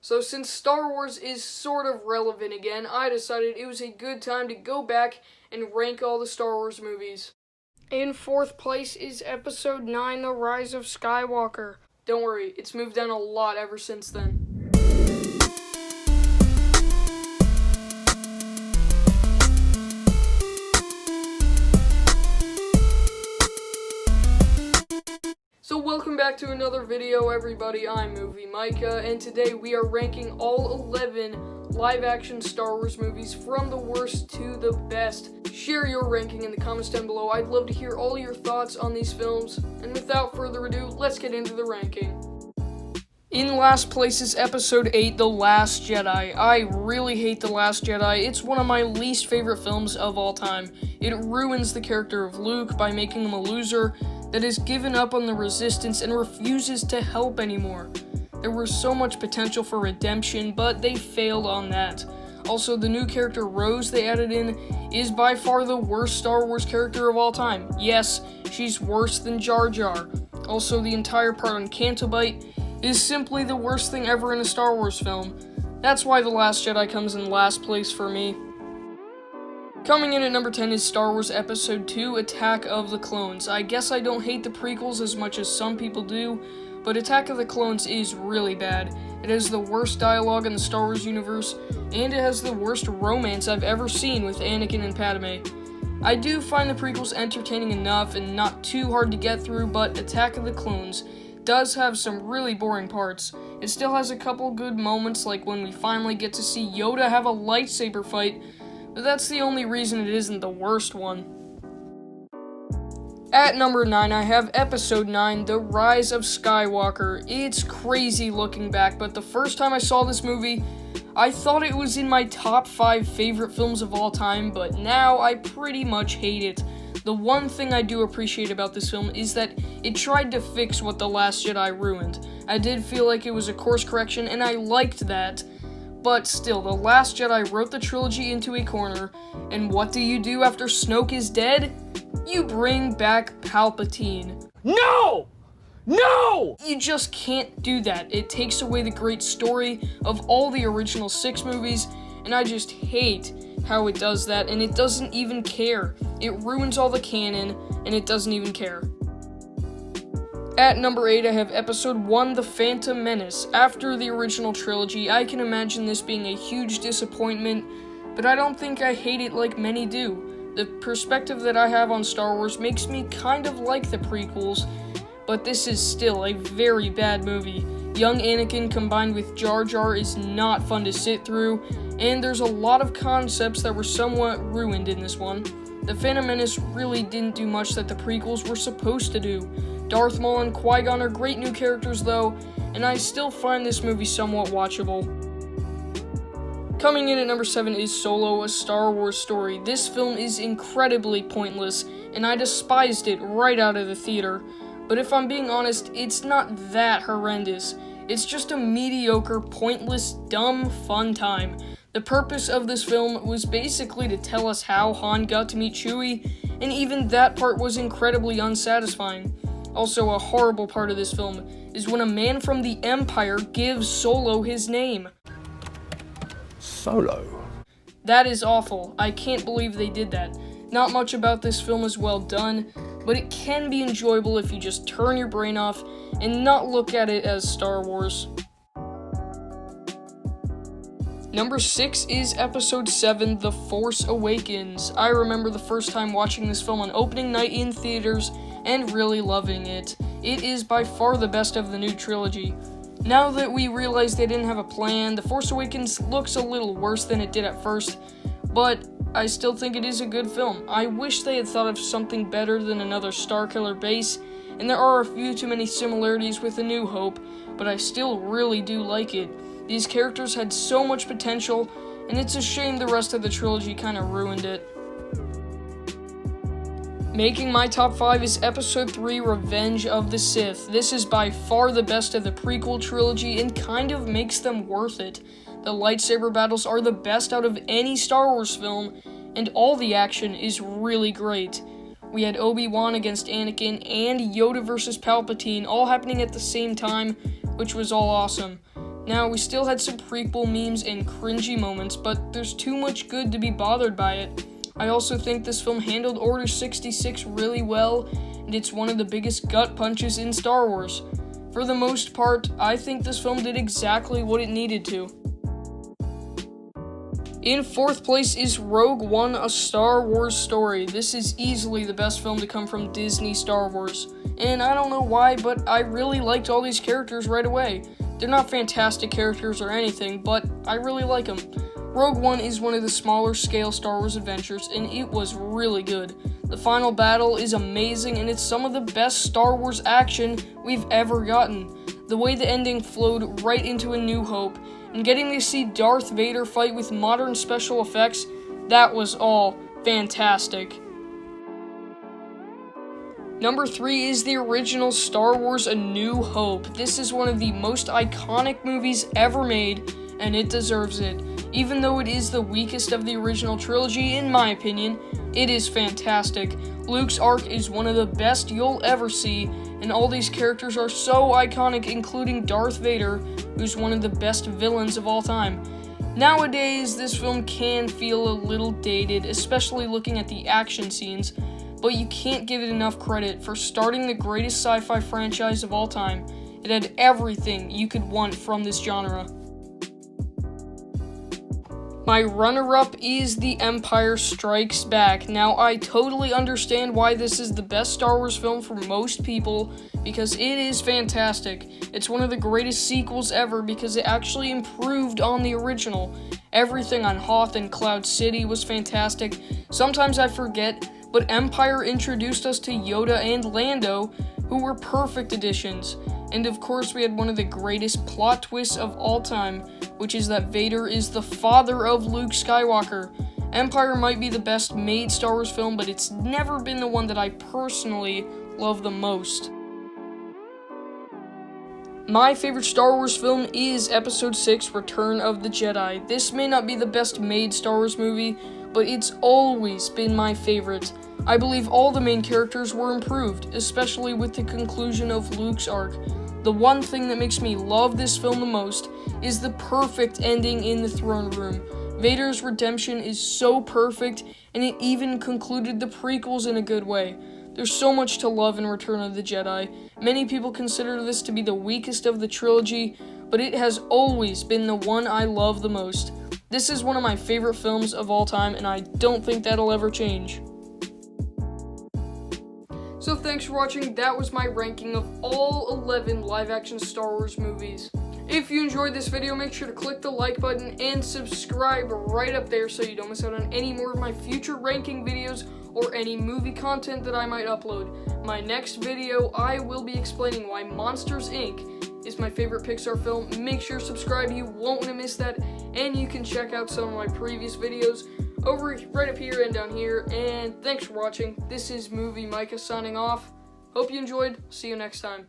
So since Star Wars is sort of relevant again, I decided it was a good time to go back and rank all the Star Wars movies. In fourth place is Episode 9, The Rise of Skywalker. Don't worry, it's moved down a lot ever since then. So welcome back to another video, everybody. I'm Movie Micah, and today we are ranking all 11 live-action Star Wars movies from the worst to the best. Share your ranking in the comments down below. I'd love to hear all your thoughts on these films. And without further ado, let's get into the ranking. In last place is Episode 8, The Last Jedi. I really hate The Last Jedi. It's one of my least favorite films of all time. It ruins the character of Luke by making him a loser that has given up on the Resistance and refuses to help anymore. There was so much potential for redemption, but they failed on that. Also, the new character Rose they added in is by far the worst Star Wars character of all time. Yes, she's worse than Jar Jar. Also, the entire part on Canto Bight is simply the worst thing ever in a Star Wars film. That's why The Last Jedi comes in last place for me. Coming in at number 10 is Star Wars Episode 2, Attack of the Clones. I guess I don't hate the prequels as much as some people do, but Attack of the Clones is really bad. It has the worst dialogue in the Star Wars universe, and it has the worst romance I've ever seen with Anakin and Padme. I do find the prequels entertaining enough and not too hard to get through, but Attack of the Clones does have some really boring parts. It still has a couple good moments, like when we finally get to see Yoda have a lightsaber fight, but that's the only reason it isn't the worst one. At number 9, I have Episode 9, The Rise of Skywalker. It's crazy looking back, but the first time I saw this movie, I thought it was in my top 5 favorite films of all time, but now I pretty much hate it. The one thing I do appreciate about this film is that it tried to fix what The Last Jedi ruined. I did feel like it was a course correction, and I liked that. But still, The Last Jedi wrote the trilogy into a corner, and what do you do after Snoke is dead? You bring back Palpatine. No! No! You just can't do that. It takes away the great story of all the original 6 movies, and I just hate how it does that, and it doesn't even care. It ruins all the canon, and it doesn't even care. At number 8, I have Episode 1, The Phantom Menace. After the original trilogy, I can imagine this being a huge disappointment, but I don't think I hate it like many do. The perspective that I have on Star Wars makes me kind of like the prequels, but this is still a very bad movie. Young Anakin combined with Jar Jar is not fun to sit through, and there's a lot of concepts that were somewhat ruined in this one. The Phantom Menace really didn't do much that the prequels were supposed to do. Darth Maul and Qui-Gon are great new characters though, and I still find this movie somewhat watchable. Coming in at number 7 is Solo, A Star Wars Story. This film is incredibly pointless, and I despised it right out of the theater. But if I'm being honest, it's not that horrendous. It's just a mediocre, pointless, dumb, fun time. The purpose of this film was basically to tell us how Han got to meet Chewie, and even that part was incredibly unsatisfying. Also, a horrible part of this film is when a man from the Empire gives Solo his name. Solo? That is awful. I can't believe they did that. Not much about this film is well done, but it can be enjoyable if you just turn your brain off and not look at it as Star Wars. Number 6 is Episode 7, The Force Awakens. I remember the first time watching this film on opening night in theaters and really loving it. It is by far the best of the new trilogy. Now that we realize they didn't have a plan, The Force Awakens looks a little worse than it did at first, but I still think it is a good film. I wish they had thought of something better than another Starkiller base, and there are a few too many similarities with A New Hope, but I still really do like it. These characters had so much potential, and it's a shame the rest of the trilogy kind of ruined it. Making my top 5 is Episode 3, Revenge of the Sith. This is by far the best of the prequel trilogy and kind of makes them worth it. The lightsaber battles are the best out of any Star Wars film, and all the action is really great. We had Obi-Wan against Anakin and Yoda versus Palpatine all happening at the same time, which was all awesome. Now, we still had some prequel memes and cringy moments, but there's too much good to be bothered by it. I also think this film handled Order 66 really well, and it's one of the biggest gut punches in Star Wars. For the most part, I think this film did exactly what it needed to. In fourth place is Rogue One, A Star Wars Story. This is easily the best film to come from Disney Star Wars. And I don't know why, but I really liked all these characters right away. They're not fantastic characters or anything, but I really like them. Rogue One is one of the smaller scale Star Wars adventures, and it was really good. The final battle is amazing, and it's some of the best Star Wars action we've ever gotten. The way the ending flowed right into A New Hope, and getting to see Darth Vader fight with modern special effects, that was all fantastic. Number 3 is the original Star Wars A New Hope. This is one of the most iconic movies ever made, and it deserves it. Even though it is the weakest of the original trilogy, in my opinion, it is fantastic. Luke's arc is one of the best you'll ever see, and all these characters are so iconic, including Darth Vader, who's one of the best villains of all time. Nowadays, this film can feel a little dated, especially looking at the action scenes, but you can't give it enough credit for starting the greatest sci-fi franchise of all time. It had everything you could want from this genre. My runner-up is The Empire Strikes Back. Now, I totally understand why this is the best Star Wars film for most people, because it is fantastic. It's one of the greatest sequels ever because it actually improved on the original. Everything on Hoth and Cloud City was fantastic. Sometimes I forget, but Empire introduced us to Yoda and Lando, who were perfect additions. And of course, we had one of the greatest plot twists of all time, which is that Vader is the father of Luke Skywalker. Empire might be the best made Star Wars film, but it's never been the one that I personally love the most. My favorite Star Wars film is Episode 6, Return of the Jedi. This may not be the best made Star Wars movie, but it's always been my favorite. I believe all the main characters were improved, especially with the conclusion of Luke's arc. The one thing that makes me love this film the most is the perfect ending in the throne room. Vader's redemption is so perfect, and it even concluded the prequels in a good way. There's so much to love in Return of the Jedi. Many people consider this to be the weakest of the trilogy, but it has always been the one I love the most. This is one of my favorite films of all time, and I don't think that'll ever change. So thanks for watching. That was my ranking of all 11 live-action Star Wars movies. If you enjoyed this video, make sure to click the like button and subscribe right up there so you don't miss out on any more of my future ranking videos or any movie content that I might upload. My next video, I will be explaining why Monsters, Inc. is my favorite Pixar film. Make sure to subscribe, you won't want to miss that, and you can check out some of my previous videos over right up here and down here. And thanks for watching. This is Movie Micah signing off. Hope you enjoyed. See you next time.